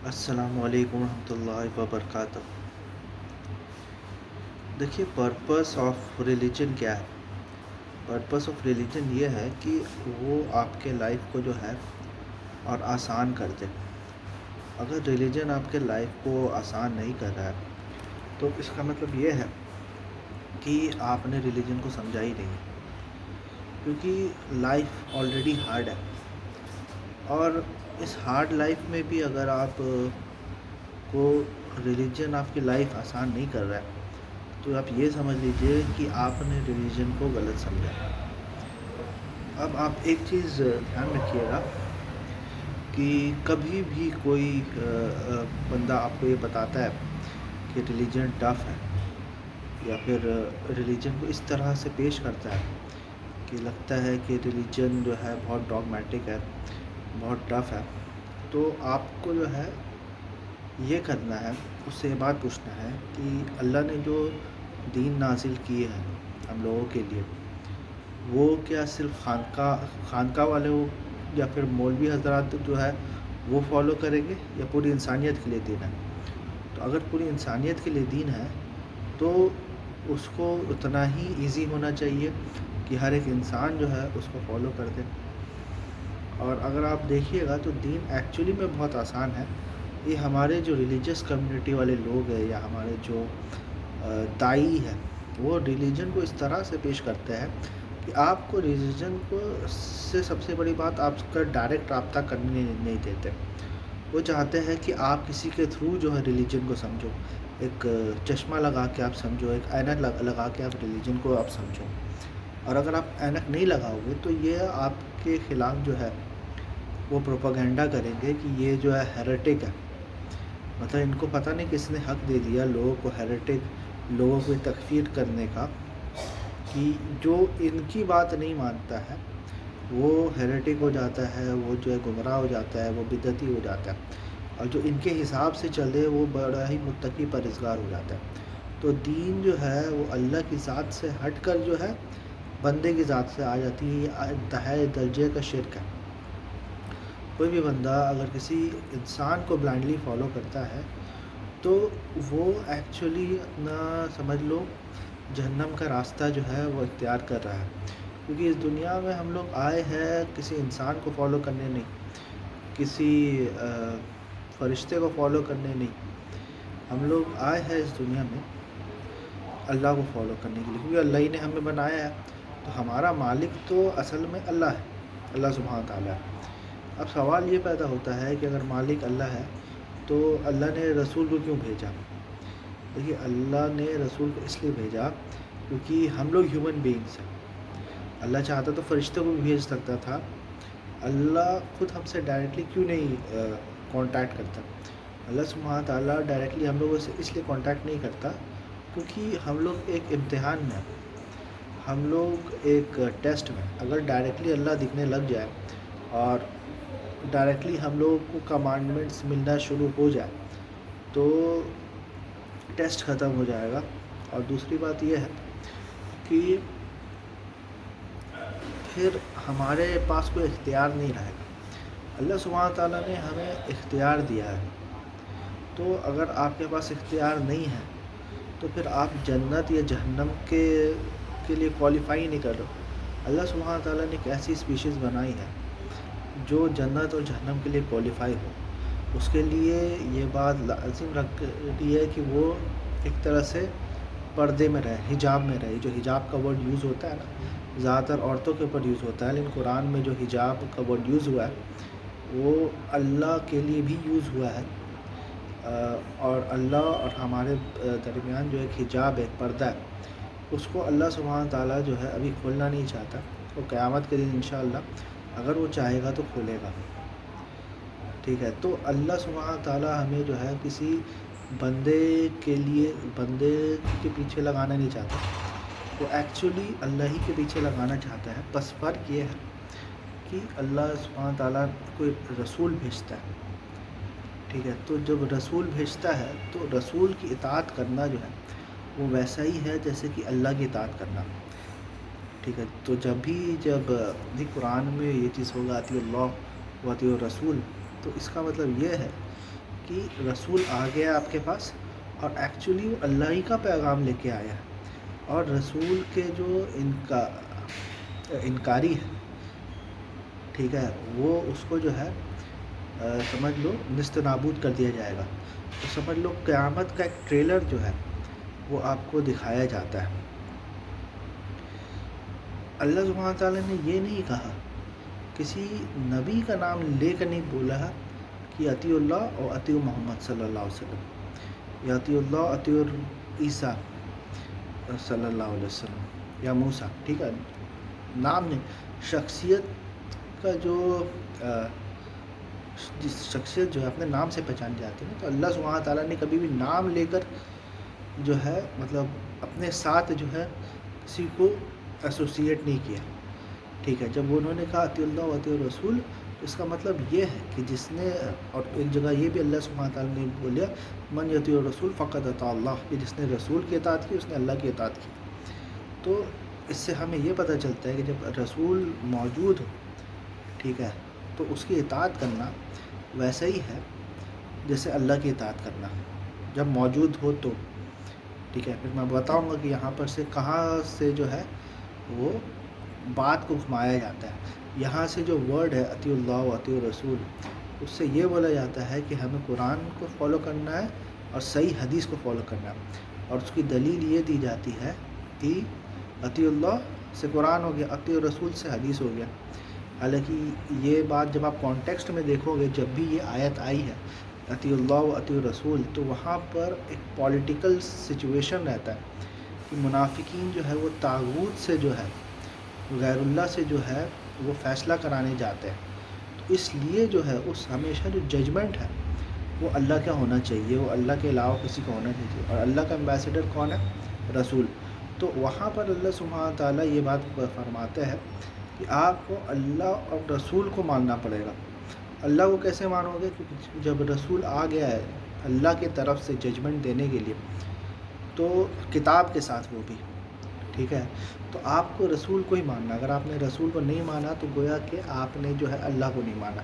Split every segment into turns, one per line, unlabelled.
السلام علیکم ورحمۃ اللہ وبرکاتہ۔ دیکھیے، پرپس آف ریلیجن کیا ہے؟ پرپس آف ریلیجن یہ ہے کہ وہ آپ کے لائف کو جو ہے اور آسان کر دے۔ اگر ریلیجن آپ کے لائف کو آسان نہیں کر رہا ہے تو اس کا مطلب یہ ہے کہ آپ نے ریلیجن کو سمجھا ہی نہیں، کیونکہ لائف آلریڈی ہارڈ ہے، اور اس ہارڈ لائف میں بھی اگر آپ کو ریلیجن آپ کی لائف آسان نہیں کر رہا ہے تو آپ یہ سمجھ لیجئے کہ آپ نے ریلیجن کو غلط سمجھا۔ اب آپ ایک چیز دھیان رکھیے گا کہ کبھی بھی کوئی بندہ آپ کو یہ بتاتا ہے کہ ریلیجن ٹف ہے، یا پھر ریلیجن کو اس طرح سے پیش کرتا ہے کہ لگتا ہے کہ ریلیجن جو ہے بہت ڈاگمیٹک ہے، بہت ٹف ہے، تو آپ کو جو ہے یہ کرنا ہے، اس سے یہ بات پوچھنا ہے کہ اللہ نے جو دین نازل کیے ہیں ہم لوگوں کے لیے، وہ کیا صرف خانقاہ والے ہو یا پھر مولوی حضرات جو ہے وہ فالو کریں گے، یا پوری انسانیت کے لیے دین ہے؟ تو اگر پوری انسانیت کے لیے دین ہے تو اس کو اتنا ہی ایزی ہونا چاہیے کہ ہر ایک انسان جو ہے اس کو فالو کر دے۔ اور اگر آپ دیکھیے گا تو دین ایکچولی میں بہت آسان ہے۔ یہ ہمارے جو ریلیجس کمیونٹی والے لوگ ہیں یا ہمارے جو دائی ہے، وہ ریلیجن کو اس طرح سے پیش کرتے ہیں کہ آپ کو ریلیجن کو سے سب سے بڑی بات آپ کا ڈائریکٹ رابطہ کرنے نہیں دیتے۔ وہ چاہتے ہیں کہ آپ کسی کے تھرو جو ہے ریلیجن کو سمجھو، ایک چشمہ لگا کے آپ سمجھو، ایک اینک لگا کے آپ ریلیجن کو آپ سمجھو۔ اور اگر آپ اینک نہیں لگاؤ گے تو یہ آپ کے خلاف جو ہے وہ پروپیگنڈا کریں گے کہ یہ جو ہے ہیریٹک ہے۔ مطلب ان کو پتہ نہیں کس نے حق دے دیا لوگوں کو ہیریٹک، لوگوں کو تکفیر کرنے کا، کہ جو ان کی بات نہیں مانتا ہے وہ ہیریٹک ہو جاتا ہے، وہ جو ہے گمراہ ہو جاتا ہے، وہ بدعتی ہو جاتا ہے، اور جو ان کے حساب سے چلے وہ بڑا ہی متقی پرہیزگار ہو جاتا ہے۔ تو دین جو ہے وہ اللہ کی ذات سے ہٹ کر جو ہے بندے کی ذات سے آ جاتی ہے، یہ انتہائی درجے کا شرک ہے۔ کوئی بھی بندہ اگر کسی انسان کو بلائنڈلی فالو کرتا ہے تو وہ ایکچولی اپنا سمجھ لو جہنم کا راستہ جو ہے وہ اختیار کر رہا ہے، کیونکہ اس دنیا میں ہم لوگ آئے ہیں کسی انسان کو فالو کرنے نہیں، کسی فرشتے کو فالو کرنے نہیں، ہم لوگ آئے ہیں اس دنیا میں اللہ کو فالو کرنے کے لیے، کیونکہ اللہ ہی نے ہمیں بنایا ہے۔ تو ہمارا مالک تو اصل میں اللہ ہے، اللہ سبحانہ تعالیٰ ہے۔ اب سوال یہ پیدا ہوتا ہے کہ اگر مالک اللہ ہے تو اللہ نے رسول کو کیوں بھیجا؟ دیکھیے، اللہ نے رسول کو اس لیے بھیجا کیونکہ ہم لوگ ہیومن بینگس ہیں۔ اللہ چاہتا تو فرشتوں کو بھی بھیج سکتا تھا، اللہ خود ہم سے ڈائریکٹلی کیوں نہیں کانٹیکٹ کرتا؟ اللہ سبحانہ تعالیٰ ڈائریکٹلی ہم لوگوں سے اس لیے کانٹیکٹ نہیں کرتا کیونکہ ہم لوگ ایک امتحان میں، ہم لوگ ایک ٹیسٹ میں، اگر ڈائریکٹلی اللہ دکھنے لگ جائے اور ڈائریکٹلی ہم لوگوں کو کمانڈمنٹس ملنا شروع ہو جائے تو ٹیسٹ ختم ہو جائے گا۔ اور دوسری بات یہ ہے کہ پھر ہمارے پاس کوئی اختیار نہیں رہے گا۔ اللہ سبحانہ تعالیٰ نے ہمیں اختیار دیا ہے، تو اگر آپ کے پاس اختیار نہیں ہے تو پھر آپ جنت یا جہنم کے لیے کوالیفائی نہیں کر رہے۔ اللہ سبحانہ تعالیٰ نے ایک ایسی اسپیشیز بنائی ہے جو جنت اور جہنم کے لیے کوالیفائی ہو، اس کے لیے یہ بات لازم رکھتی ہے کہ وہ ایک طرح سے پردے میں رہے، حجاب میں رہے۔ جو حجاب کا ورڈ یوز ہوتا ہے نا، زیادہ تر عورتوں کے اوپر یوز ہوتا ہے، لیکن قرآن میں جو حجاب کا ورڈ یوز ہوا ہے وہ اللہ کے لیے بھی یوز ہوا ہے۔ اور اللہ اور ہمارے درمیان جو ایک حجاب ہے، ایک پردہ ہے، اس کو اللہ سبحانہ تعالیٰ جو ہے ابھی کھولنا نہیں چاہتا۔ وہ قیامت کے دن انشاءاللہ اگر وہ چاہے گا تو کھولے گا، ٹھیک ہے؟ تو اللہ سبحانہ تعالیٰ ہمیں جو ہے کسی بندے کے لیے، بندے کے پیچھے لگانا نہیں چاہتا، وہ ایکچولی اللہ ہی کے پیچھے لگانا چاہتا ہے۔ بس فرق یہ ہے کہ اللہ سبحانہ تعالیٰ کوئی رسول بھیجتا ہے، ٹھیک ہے؟ تو جب رسول بھیجتا ہے تو رسول کی اطاعت کرنا جو ہے وہ ویسا ہی ہے جیسے کہ اللہ کی اطاعت کرنا، ٹھیک ہے؟ تو جب قرآن میں یہ چیز ہوگا اطیعوا اللہ و اطیعوا الرسول، تو اس کا مطلب یہ ہے کہ رسول آ گیا آپ کے پاس اور ایکچولی وہ اللہ ہی کا پیغام لے کے آیا ہے، اور رسول کے جو انکاری ہے، ٹھیک ہے، وہ اس کو جو ہے سمجھ لو نست نابود کر دیا جائے گا. تو سمجھ لو قیامت کا ایک ٹریلر جو ہے وہ آپ کو دکھایا جاتا ہے. اللہ سبحانہ تعالیٰ نے یہ نہیں کہا، کسی نبی کا نام لے کر نہیں بولا ہے کہ اطیع اللہ اور اطیع محمد صلی اللہ علیہ وسلم، یا اطیع اللہ اطیع عیسیٰ صلی اللہ علیہ وسلم یا موسیٰ. ٹھیک ہے، نام نہیں، شخصیت کا جو جس شخصیت جو ہے اپنے نام سے پہچانی جاتی ہے. تو اللہ سبحانہ تعالیٰ نے کبھی بھی نام لے کر جو ہے مطلب اپنے ساتھ جو ہے کسی کو ایسوسیٹ نہیں کیا. ٹھیک ہے، جب انہوں نے کہا اطیع اللہ و اطیع الرسول، اس کا مطلب یہ ہے کہ جس نے، اور ایک جگہ یہ بھی اللہ سبحانہ تعالیٰ نے بولیا من یطیع الرسول فقد اطاع اللہ، کہ جس نے رسول کی اطاعت کی اس نے اللہ کی اطاعت کی. تو اس سے ہمیں یہ پتہ چلتا ہے کہ جب رسول موجود ہو، ٹھیک ہے، تو اس کی اطاعت کرنا ویسا ہی ہے جیسے اللہ کی اطاعت کرنا جب موجود ہو تو. ٹھیک ہے، پھر میں بتاؤں گا کہ یہاں پر سے کہاں سے جو ہے وہ بات کو گھمایا جاتا ہے. یہاں سے جو ورڈ ہے اطیع اللہ و اطیع الرسول، اس سے یہ بولا جاتا ہے کہ ہمیں قرآن کو فالو کرنا ہے اور صحیح حدیث کو فالو کرنا ہے. اور اس کی دلیل یہ دی جاتی ہے کہ اطیع اللہ سے قرآن ہو گیا، اطیع الرسول سے حدیث ہو گیا. حالانکہ یہ بات جب آپ کانٹیکسٹ میں دیکھو گے، جب بھی یہ آیت آئی ہے اطیع اللہ و اطیع الرسول، تو وہاں پر ایک پولیٹیکل سچویشن رہتا ہے کہ منافقین جو ہے وہ طاغوت سے جو ہے، غیر اللہ سے جو ہے وہ فیصلہ کرانے جاتے ہیں. تو اس لیے جو ہے اس ہمیشہ جو ججمنٹ ہے وہ اللہ کا ہونا چاہیے، وہ اللہ کے علاوہ کسی کا ہونا نہیں چاہیے. اور اللہ کا ایمبیسڈر کون ہے؟ رسول. تو وہاں پر اللہ سبحانہ تعالیٰ یہ بات فرماتے ہیں کہ آپ کو اللہ اور رسول کو ماننا پڑے گا. اللہ کو کیسے مانو گے؟ کیونکہ جب رسول آ گیا ہے اللہ کی طرف سے ججمنٹ دینے کے لیے، تو کتاب کے ساتھ وہ بھی، ٹھیک ہے، تو آپ کو رسول کو ہی ماننا. اگر آپ نے رسول کو نہیں مانا تو گویا کہ آپ نے جو ہے اللہ کو نہیں مانا.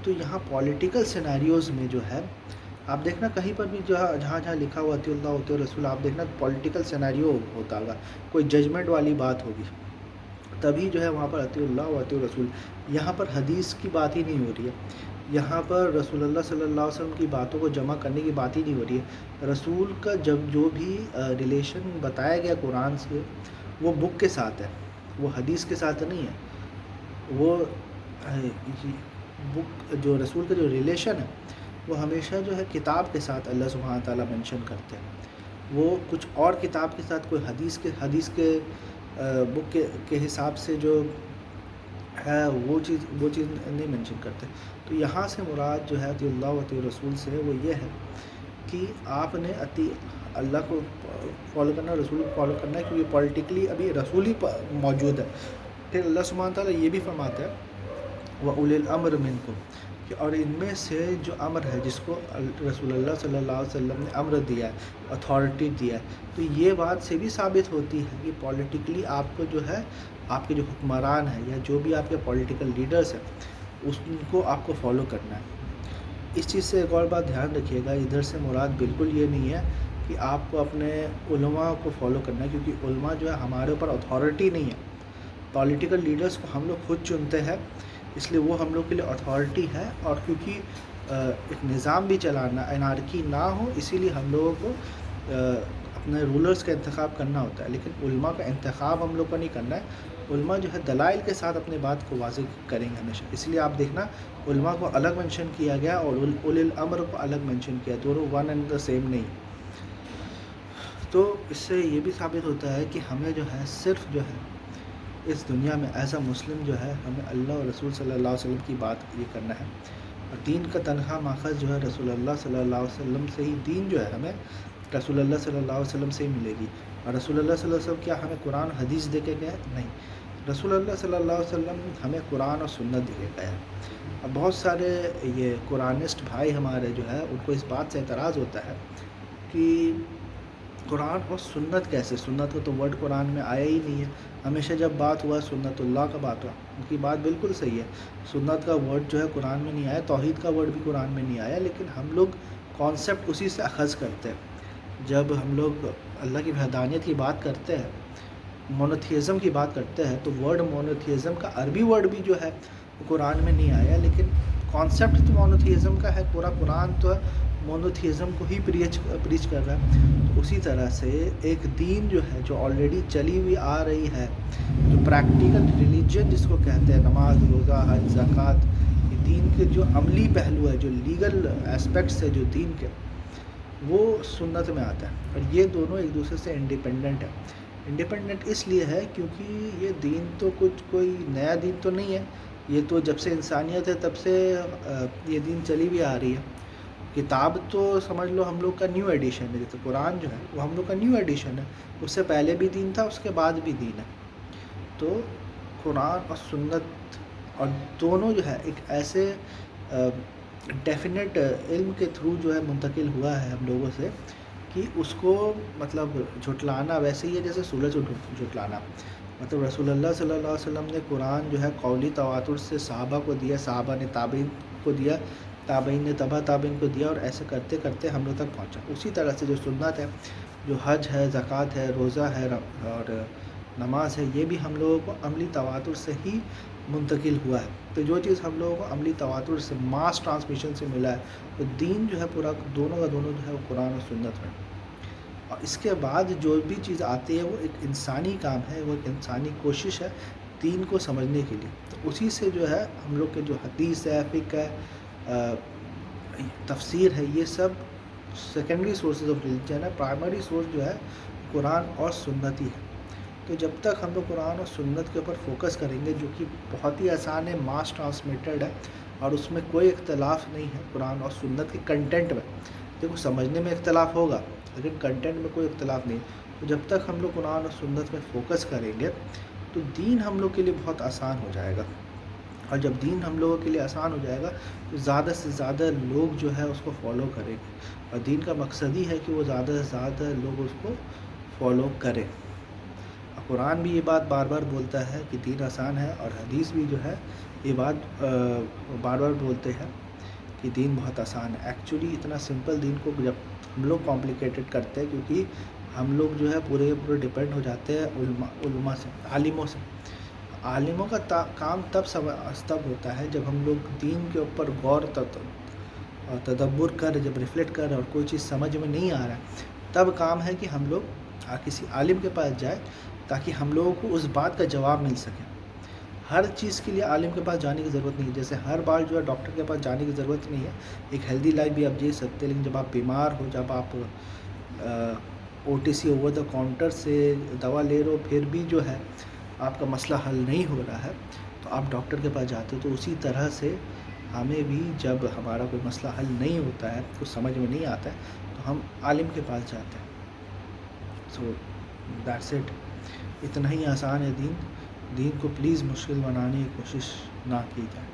تو یہاں پولیٹیکل سینیریوز میں جو ہے آپ دیکھنا کہیں پر بھی جہاں جہاں لکھا ہوا اطیع اللہ اطیع الرسول، آپ دیکھنا پولیٹیکل سینیریو ہوتا ہوگا، کوئی ججمنٹ والی بات ہوگی، تبھی جو ہے وہاں پر اطیع اللہ و اطیع الرسول. یہاں پر حدیث کی بات ہی نہیں ہو رہی ہے، یہاں پر رسول اللہ صلی اللہ علیہ وسلم کی باتوں کو جمع کرنے کی بات ہی نہیں ہو رہی ہے. رسول کا جب جو بھی ریلیشن بتایا گیا قرآن سے، وہ بک کے ساتھ ہے، وہ حدیث کے ساتھ نہیں ہے. وہ بک جو رسول کا جو ریلیشن ہے وہ ہمیشہ جو ہے کتاب کے ساتھ اللہ سبحانہ تعالیٰ مینشن کرتے ہیں. وہ کچھ اور کتاب کے ساتھ، کوئی حدیث کے بک کے حساب سے جو ہے وہ چیز نہیں مینشن کرتے. تو یہاں سے مراد جو ہے اطیع اللہ و اطیع الرسول سے وہ یہ ہے کہ آپ نے اللہ کو فالو کرنا، رسول کو فالو کرنا ہے، کیونکہ پولیٹیکلی ابھی رسول ہی موجود ہے. پھر اللہ سبحانہ تعالیٰ یہ بھی فرماتا ہے وَأُولِي الْأَمْرِ مِنْكُمْ، کہ اور ان میں سے جو امر ہے، جس کو رسول اللہ صلی اللہ علیہ وسلم نے امر دیا ہے، اتھارٹی دیا ہے، تو یہ بات سے بھی ثابت ہوتی ہے کہ پولیٹیکلی آپ کو جو ہے، آپ کے جو حکمران ہیں یا جو بھی آپ کے پولیٹیکل لیڈرز ہیں، اس کو آپ کو فالو کرنا ہے. اس چیز سے ایک اور بات دھیان رکھیے گا، ادھر سے مراد بالکل یہ نہیں ہے کہ آپ کو اپنے علماء کو فالو کرنا ہے، کیونکہ علماء جو ہے ہمارے اوپر اتھارٹی نہیں ہے. پولیٹیکل لیڈرز کو ہم لوگ خود چنتے ہیں، اس لیے وہ ہم لوگ کے لیے اتھارٹی ہے. اور کیونکہ ایک نظام بھی چلانا، انارکی نہ ہو، اسی لیے ہم لوگوں کو اپنے رولرز کا انتخاب کرنا ہوتا ہے. لیکن علماء کا انتخاب ہم لوگ کو نہیں کرنا ہے. علماء جو ہے دلائل کے ساتھ اپنے بات کو واضح کریں گے ہمیشہ. اس لیے آپ دیکھنا علماء کو الگ مینشن کیا گیا اور اولی الامر کو الگ مینشن کیا، دونوں ون اینڈ دا سیم نہیں. تو اس سے یہ بھی ثابت ہوتا ہے کہ ہمیں جو ہے صرف جو ہے اس دنیا میں ایز اے مسلم جو ہے ہمیں اللہ اور رسول صلی اللہ علیہ وسلم کی بات یہ کرنا ہے. اور دین کا تنہا ماخذ جو ہے رسول اللہ صلی اللہ علیہ وسلم سے ہی، دین جو ہے ہمیں رسول اللہ صلی اللہ علیہ وسلم سے ہی ملے گی. اور رسول اللہ صلی اللہ علیہ وسلم کیا ہمیں قرآن حدیث دے کے گئے؟ نہیں، رسول اللہ صلی اللہ علیہ وسلم ہمیں قرآن اور سنت دے کے گئے ہیں. اب بہت سارے یہ قرآنسٹ بھائی ہمارے جو ہے ان کو اس بات سے اعتراض ہوتا ہے کہ قرآن اور سنت کیسے؟ سنت کو تو ورڈ قرآن میں آیا ہی نہیں ہے. ہمیشہ جب بات ہوا سنت اللہ کا بات ہوا. ان کی بات بالکل صحیح ہے. سنت کا ورڈ جو ہے قرآن میں نہیں آیا, توحید کا ورڈ بھی قرآن میں نہیں آیا, لیکن ہم لوگ کانسیپٹ اسی سے اخذ کرتے ہیں. جب ہم لوگ اللہ کی وحدانیت کی بات کرتے ہیں, مونوتھیزم کی بات کرتے ہیں, تو ورڈ مونوتھیزم کا عربی ورڈ بھی جو ہے وہ قرآن میں نہیں آیا, لیکن کانسیپٹ تو مونوتھیزم کا ہے. پورا قرآن تو مونوتھیزم کو ہی پریچ کر رہا ہے. تو اسی طرح سے ایک دین جو ہے, جو آلریڈی چلی ہوئی آ رہی ہے, جو پریکٹیکل ریلیجن جس کو کہتے ہیں, نماز, روزہ, حج, زکوٰۃ, یہ دین کے جو عملی پہلو ہے, جو لیگل اسپیکٹس ہے جو دین کے, وہ سنت میں آتا ہے. اور یہ دونوں ایک دوسرے سے انڈیپینڈنٹ ہے. انڈیپینڈنٹ اس لیے ہے کیونکہ یہ دین تو کچھ کوئی نیا دین تو نہیں ہے, یہ تو جب سے انسانیت ہے تب سے یہ دین چلی بھی آ رہی ہے. کتاب تو سمجھ لو ہم لوگ کا نیو ایڈیشن ہے, جیسے قرآن جو ہے وہ ہم لوگ کا نیو ایڈیشن ہے, اس سے پہلے بھی دین تھا, اس کے بعد بھی دین ہے. تو قرآن اور سنت اور دونوں جو ہے ایک ایسے ڈیفینیٹ علم کے تھرو جو ہے منتقل ہوا ہے ہم لوگوں سے, کہ اس کو مطلب جھٹلانا ویسے ہی ہے جیسے سورج کو جھٹلانا. مطلب رسول اللہ صلی اللہ علیہ وسلم نے قرآن جو ہے قولی تواتر سے صحابہ کو دیا, صحابہ نے تابعین کو دیا, تابعین نے تبع تابعین کو دیا, اور ایسے کرتے کرتے ہم لوگ تک پہنچا. اسی طرح سے جو سنت ہے, جو حج ہے, زکوٰۃ ہے, روزہ ہے اور نماز ہے, یہ بھی ہم لوگوں کو عملی تواتر سے ہی منتقل ہوا ہے. تو جو چیز ہم لوگوں کو عملی تواتر سے, ماس ٹرانسمیشن سے ملا ہے, تو دین جو ہے پورا دونوں کا دونوں جو ہے وہ قرآن اور سنت میں. اور اس کے بعد جو بھی چیز آتی ہے وہ ایک انسانی کام ہے, وہ ایک انسانی کوشش ہے دین کو سمجھنے کے لیے. تو اسی سے جو ہے ہم لوگ کے جو حدیث ہے, فقہ ہے, تفسیر ہے, یہ سب سیکنڈری سورسز آف ریلیجن ہے. پرائمری سورس جو ہے قرآن اور سنت ہی ہے. تو جب تک ہم لوگ قرآن اور سنت کے اوپر فوکس کریں گے, جو کہ بہت ہی آسان ہے, ماس ٹرانسمیٹڈ ہے, اور اس میں کوئی اختلاف نہیں ہے قرآن اور سنت کے کنٹینٹ میں. دیکھو سمجھنے میں اختلاف ہوگا لیکن کنٹینٹ میں کوئی اختلاف نہیں. تو جب تک ہم لوگ قرآن اور سنت میں فوکس کریں گے تو دین ہم لوگ کے لیے بہت آسان ہو جائے گا. اور جب دین ہم لوگوں کے لیے آسان ہو جائے گا تو زیادہ سے زیادہ لوگ جو ہے اس کو فالو کریں گے. اور دین کا مقصد ہی ہے کہ وہ زیادہ سے زیادہ لوگ اس کو فالو کریں. قرآن بھی یہ بات بار بار بولتا ہے کہ دین آسان ہے, اور حدیث بھی جو ہے یہ بات بار بار بولتے ہیں کہ دین بہت آسان ہے. ایکچولی اتنا سمپل دین کو جب ہم لوگ کمپلیکیٹڈ کرتے ہیں, کیونکہ ہم لوگ جو ہے پورے ڈپینڈ ہو جاتے ہیں علماء سے, عالموں سے. عالموں کا کام تب ہوتا ہے جب ہم لوگ دین کے اوپر غور اور تدبر کر, جب ریفلیکٹ کر اور کوئی چیز سمجھ میں نہیں آ رہا ہے, تب کام ہے کہ ہم لوگ کسی عالم کے پاس جائیں تاکہ ہم لوگوں کو اس بات کا جواب مل سکے. ہر چیز کے لیے عالم کے پاس جانے کی ضرورت نہیں ہے. جیسے ہر بار جو ہے ڈاکٹر کے پاس جانے کی ضرورت نہیں ہے, ایک ہیلدی لائف بھی آپ جی سکتے ہیں. لیکن جب آپ بیمار ہو, جب آپ OTC اوور دا کاؤنٹر سے دوا لے رہے ہو, پھر بھی جو ہے آپ کا مسئلہ حل نہیں ہو رہا ہے, تو آپ ڈاکٹر کے پاس جاتے ہو. تو اسی طرح سے ہمیں بھی جب ہمارا کوئی مسئلہ حل نہیں ہوتا ہے, کچھ سمجھ میں نہیں آتا ہے, تو ہم عالم کے پاس جاتے ہیں. So that's it. اتنا ہی آسان ہے دین. دین کو پلیز مشکل بنانے کی کوشش نہ کی جائے.